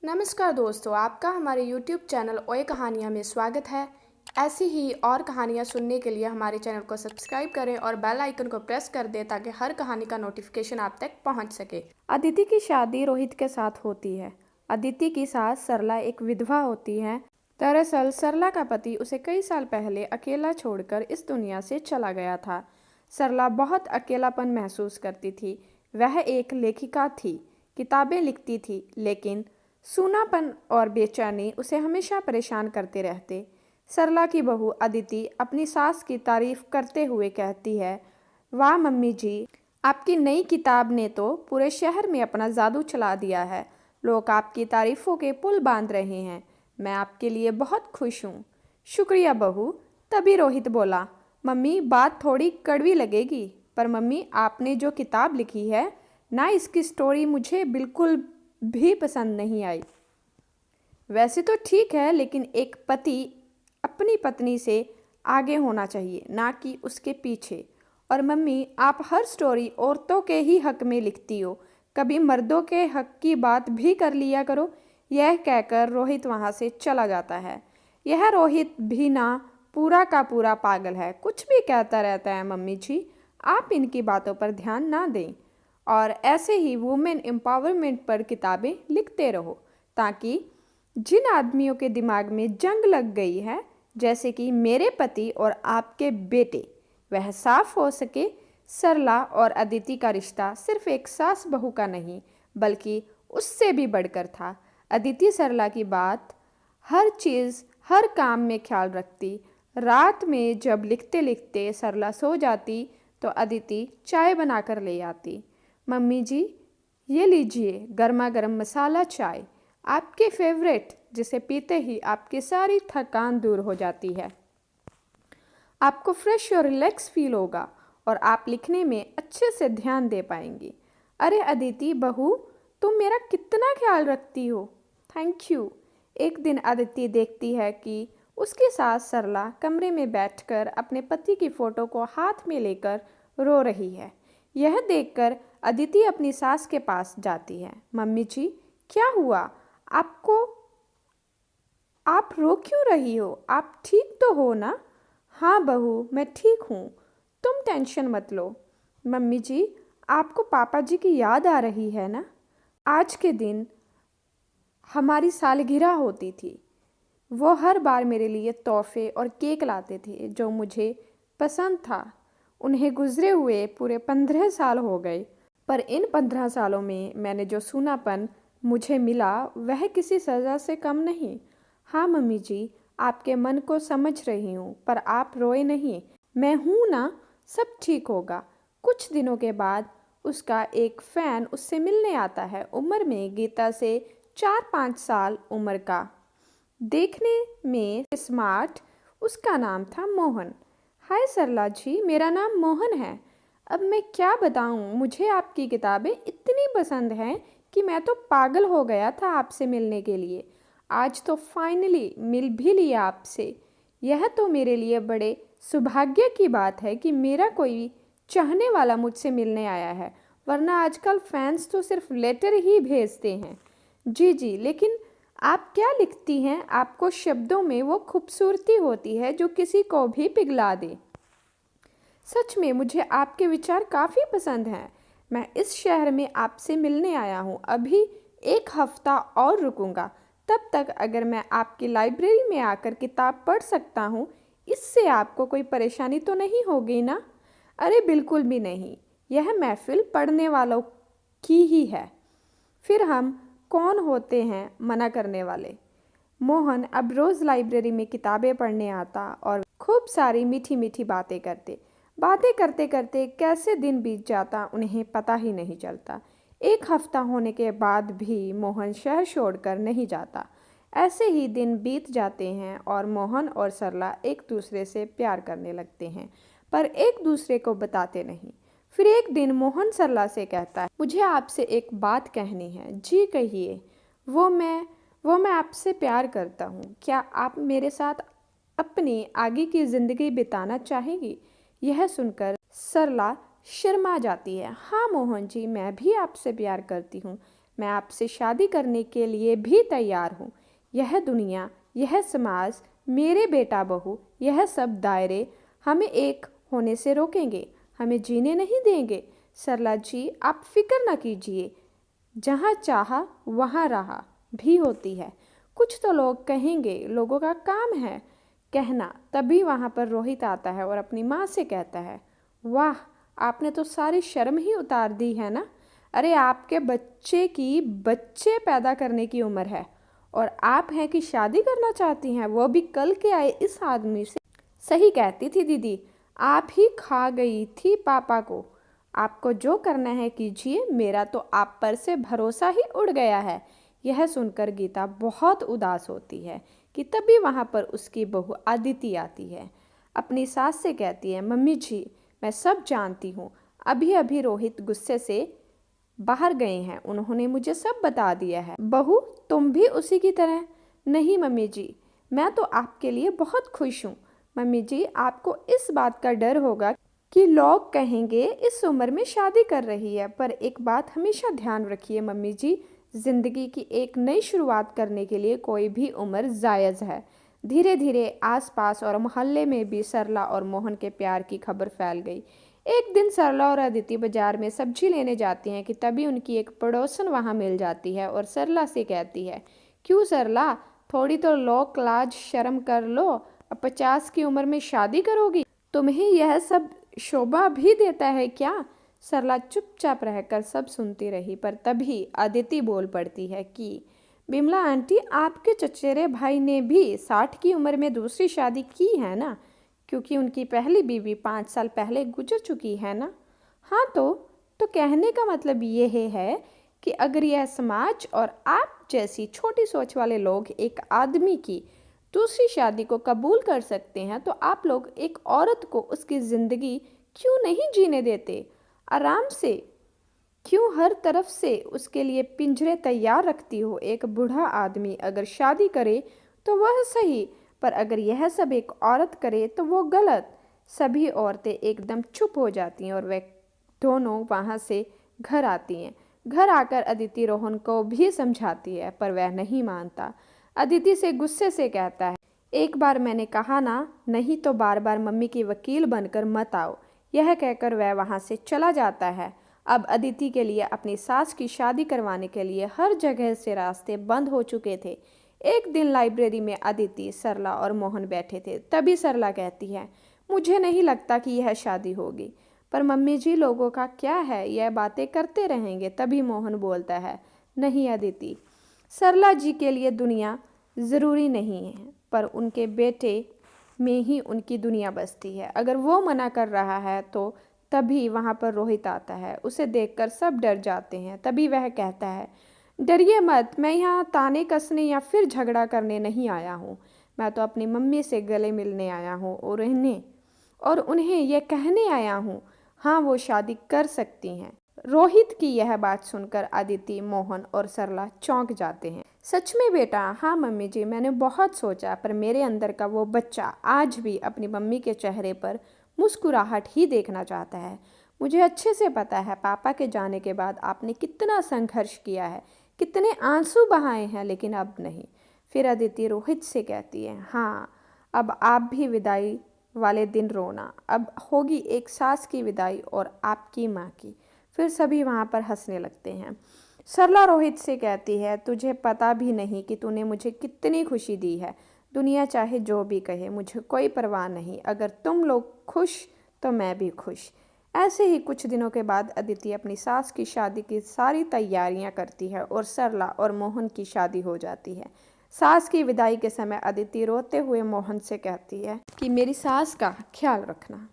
नमस्कार दोस्तों, आपका हमारे YouTube चैनल ओए कहानियाँ में स्वागत है। ऐसी ही और कहानियाँ सुनने के लिए हमारे चैनल को सब्सक्राइब करें और बेल आइकन को प्रेस कर दें ताकि हर कहानी का नोटिफिकेशन आप तक पहुंच सके। अदिति की शादी रोहित के साथ होती है। अदिति की सास सरला एक विधवा होती है। दरअसल सरला का पति उसे कई साल पहले अकेला छोड़कर इस दुनिया से चला गया था। सरला बहुत अकेलापन महसूस करती थी। वह एक लेखिका थी, किताबें लिखती थी, लेकिन सूनापन और बेचैनी उसे हमेशा परेशान करते रहते। सरला की बहू अदिति अपनी सास की तारीफ करते हुए कहती है, वाह मम्मी जी, आपकी नई किताब ने तो पूरे शहर में अपना जादू चला दिया है। लोग आपकी तारीफों के पुल बांध रहे हैं। मैं आपके लिए बहुत खुश हूँ। शुक्रिया बहू। तभी रोहित बोला, मम्मी बात थोड़ी कड़वी लगेगी, पर मम्मी आपने जो किताब लिखी है ना, इसकी स्टोरी मुझे बिल्कुल भी पसंद नहीं आई। वैसे तो ठीक है, लेकिन एक पति अपनी पत्नी से आगे होना चाहिए, ना कि उसके पीछे। और मम्मी, आप हर स्टोरी औरतों के ही हक में लिखती हो, कभी मर्दों के हक की बात भी कर लिया करो। यह कहकर रोहित वहाँ से चला जाता है। यह रोहित भी ना पूरा का पूरा पागल है, कुछ भी कहता रहता है। मम्मी जी, आप इनकी बातों पर ध्यान ना दें और ऐसे ही वुमेन एम्पावरमेंट पर किताबें लिखते रहो, ताकि जिन आदमियों के दिमाग में जंग लग गई है, जैसे कि मेरे पति और आपके बेटे, वह साफ हो सके। सरला और अदिति का रिश्ता सिर्फ एक सास बहू का नहीं, बल्कि उससे भी बढ़कर था। अदिति सरला की बात, हर चीज़, हर काम में ख्याल रखती। रात में जब लिखते लिखते सरला सो जाती तो अदिति चाय बनाकर ले आती। मम्मी जी, ये लीजिए गर्मा गर्म मसाला चाय, आपके फेवरेट, जिसे पीते ही आपकी सारी थकान दूर हो जाती है। आपको फ्रेश और रिलैक्स फील होगा और आप लिखने में अच्छे से ध्यान दे पाएंगी। अरे अदिति बहू, तुम मेरा कितना ख्याल रखती हो। Thank you. एक दिन अदिति देखती है कि उसकी सास सरला कमरे में बैठकर अपने पति की फ़ोटो को हाथ में लेकर रो रही है। यह देखकर अदिति अपनी सास के पास जाती है। मम्मी जी, क्या हुआ आपको? आप रो क्यों रही हो? आप ठीक तो हो ना? हाँ बहू, मैं ठीक हूँ, तुम टेंशन मत लो। मम्मी जी, आपको पापा जी की याद आ रही है ना? आज के दिन हमारी सालगिरह होती थी। वो हर बार मेरे लिए तोहफे और केक लाते थे जो मुझे पसंद था। उन्हें गुजरे हुए पूरे 15 साल हो गए, पर इन 15 सालों में मैंने जो सूनापन मुझे मिला वह किसी सज़ा से कम नहीं। हाँ मम्मी जी, आपके मन को समझ रही हूँ, पर आप रोए नहीं, मैं हूँ ना, सब ठीक होगा। कुछ दिनों के बाद उसका एक फ़ैन उससे मिलने आता है, उम्र में गीता से 4-5 साल उम्र का, देखने में स्मार्ट। उसका नाम था मोहन। हाय सरला जी, मेरा नाम मोहन है। अब मैं क्या बताऊं, मुझे आपकी किताबें इतनी पसंद हैं कि मैं तो पागल हो गया था आपसे मिलने के लिए। आज तो फाइनली मिल भी लिया आपसे। यह तो मेरे लिए बड़े सौभाग्य की बात है कि मेरा कोई चाहने वाला मुझसे मिलने आया है, वरना आजकल फैंस तो सिर्फ लेटर ही भेजते हैं। जी जी, लेकिन आप क्या लिखती हैं? आपको शब्दों में वो खूबसूरती होती है जो किसी को भी पिघला दे। सच में मुझे आपके विचार काफ़ी पसंद हैं। मैं इस शहर में आपसे मिलने आया हूँ, अभी 1 हफ्ता और रुकूंगा। तब तक अगर मैं आपकी लाइब्रेरी में आकर किताब पढ़ सकता हूँ, इससे आपको कोई परेशानी तो नहीं होगी ना? अरे बिल्कुल भी नहीं, यह महफिल पढ़ने वालों की ही है, फिर हम कौन होते हैं मना करने वाले। मोहन अब रोज़ लाइब्रेरी में किताबें पढ़ने आता और खूब सारी मीठी मीठी बातें करते। बातें करते करते कैसे दिन बीत जाता उन्हें पता ही नहीं चलता। 1 हफ्ता होने के बाद भी मोहन शहर छोड़कर नहीं जाता। ऐसे ही दिन बीत जाते हैं और मोहन और सरला एक दूसरे से प्यार करने लगते हैं, पर एक दूसरे को बताते नहीं। फिर एक दिन मोहन सरला से कहता है, मुझे आपसे एक बात कहनी है। जी कहिए। वो मैं आपसे प्यार करता हूँ। क्या आप मेरे साथ अपनी आगे की ज़िंदगी बिताना चाहेंगी? यह सुनकर सरला शर्मा जाती है। हाँ मोहन जी, मैं भी आपसे प्यार करती हूँ, मैं आपसे शादी करने के लिए भी तैयार हूँ। यह दुनिया, यह समाज, मेरे बेटा बहू, यह सब दायरे हमें एक होने से रोकेंगे, हमें जीने नहीं देंगे। सरला जी, आप फिक्र न कीजिए, जहाँ चाहा वहाँ रहा भी होती है। कुछ तो लोग कहेंगे, लोगों का काम है कहना। तभी वहाँ पर रोहित आता है और अपनी माँ से कहता है, वाह, आपने तो सारी शर्म ही उतार दी है ना। अरे आपके बच्चे की बच्चे पैदा करने की उम्र है और आप हैं कि शादी करना चाहती हैं, वो भी कल के आए इस आदमी से। सही कहती थी दीदी, आप ही खा गई थी पापा को। आपको जो करना है कीजिए, मेरा तो आप पर से भरोसा ही उड़ गया है। यह सुनकर गीता बहुत उदास होती है कि तभी वहाँ पर उसकी बहू अदिति आती है। अपनी सास से कहती है, मम्मी जी, मैं सब जानती हूँ। अभी अभी रोहित गुस्से से बाहर गए हैं, उन्होंने मुझे सब बता दिया है। बहू, तुम भी उसी की तरह? नहीं मम्मी जी, मैं तो आपके लिए बहुत खुश हूँ। मम्मी जी, आपको इस बात का डर होगा कि लोग कहेंगे इस उम्र में शादी कर रही है, पर एक बात हमेशा ध्यान रखिए मम्मी जी, जिंदगी की एक नई शुरुआत करने के लिए कोई भी उम्र जायज़ है। धीरे धीरे आसपास और मोहल्ले में भी सरला और मोहन के प्यार की खबर फैल गई। एक दिन सरला और अदिति बाजार में सब्जी लेने जाती हैं कि तभी उनकी एक पड़ोसन वहां मिल जाती है और सरला से कहती है, क्यों सरला, थोड़ी तो लोक लाज शर्म कर लो, अब 50 की उम्र में शादी करोगी? तुम्हें यह सब शोभा भी देता है क्या? सरला चुपचाप रहकर सब सुनती रही, पर तभी अदिति बोल पड़ती है कि बिमला आंटी, आपके चचेरे भाई ने भी 60 की उम्र में दूसरी शादी की है ना, क्योंकि उनकी पहली बीवी 5 साल पहले गुजर चुकी है ना। हाँ, तो कहने का मतलब यह है कि अगर यह समाज और आप जैसी छोटी सोच वाले लोग एक आदमी की दूसरी शादी को कबूल कर सकते हैं, तो आप लोग एक औरत को उसकी ज़िंदगी क्यों नहीं जीने देते? आराम से क्यों हर तरफ से उसके लिए पिंजरे तैयार रखती हो? एक बूढ़ा आदमी अगर शादी करे तो वह सही, पर अगर यह सब एक औरत करे तो वो गलत। सभी औरतें एकदम चुप हो जाती हैं और वे दोनों वहाँ से घर आती हैं। घर आकर अदिति रोहन को भी समझाती है, पर वह नहीं मानता। अदिति से गुस्से से कहता है, एक बार मैंने कहा ना, नहीं तो बार बार मम्मी की वकील बनकर मत आओ। यह कहकर वह वहाँ से चला जाता है। अब अदिति के लिए अपनी सास की शादी करवाने के लिए हर जगह से रास्ते बंद हो चुके थे। एक दिन लाइब्रेरी में अदिति, सरला और मोहन बैठे थे। तभी सरला कहती है, मुझे नहीं लगता कि यह शादी होगी। पर मम्मी जी, लोगों का क्या है, यह बातें करते रहेंगे। तभी मोहन बोलता है, नहीं अदिति, सरला जी के लिए दुनिया ज़रूरी नहीं है, पर उनके बेटे में ही उनकी दुनिया बसती है। अगर वो मना कर रहा है तो तभी वहाँ पर रोहित आता है। उसे देखकर सब डर जाते हैं। तभी वह कहता है, डरिए मत, मैं यहाँ ताने कसने या फिर झगड़ा करने नहीं आया हूँ। मैं तो अपनी मम्मी से गले मिलने आया हूँ और उन्हें यह कहने आया हूँ, हाँ, वो शादी कर सकती हैं। रोहित की यह बात सुनकर अदिति, मोहन और सरला चौंक जाते हैं। सच में बेटा? हाँ मम्मी जी, मैंने बहुत सोचा, पर मेरे अंदर का वो बच्चा आज भी अपनी मम्मी के चेहरे पर मुस्कुराहट ही देखना चाहता है। मुझे अच्छे से पता है पापा के जाने के बाद आपने कितना संघर्ष किया है, कितने आंसू बहाए हैं, लेकिन अब नहीं। फिर अदिति रोहित से कहती है, हाँ, अब आप भी विदाई वाले दिन रोना। अब होगी एक सास की विदाई और आपकी माँ की। फिर सभी वहाँ पर हंसने लगते हैं। सरला रोहित से कहती है, तुझे पता भी नहीं कि तूने मुझे कितनी खुशी दी है। दुनिया चाहे जो भी कहे, मुझे कोई परवाह नहीं। अगर तुम लोग खुश तो मैं भी खुश। ऐसे ही कुछ दिनों के बाद अदिति अपनी सास की शादी की सारी तैयारियां करती है और सरला और मोहन की शादी हो जाती है। सास की विदाई के समय अदिति रोते हुए मोहन से कहती है कि मेरी सास का ख्याल रखना।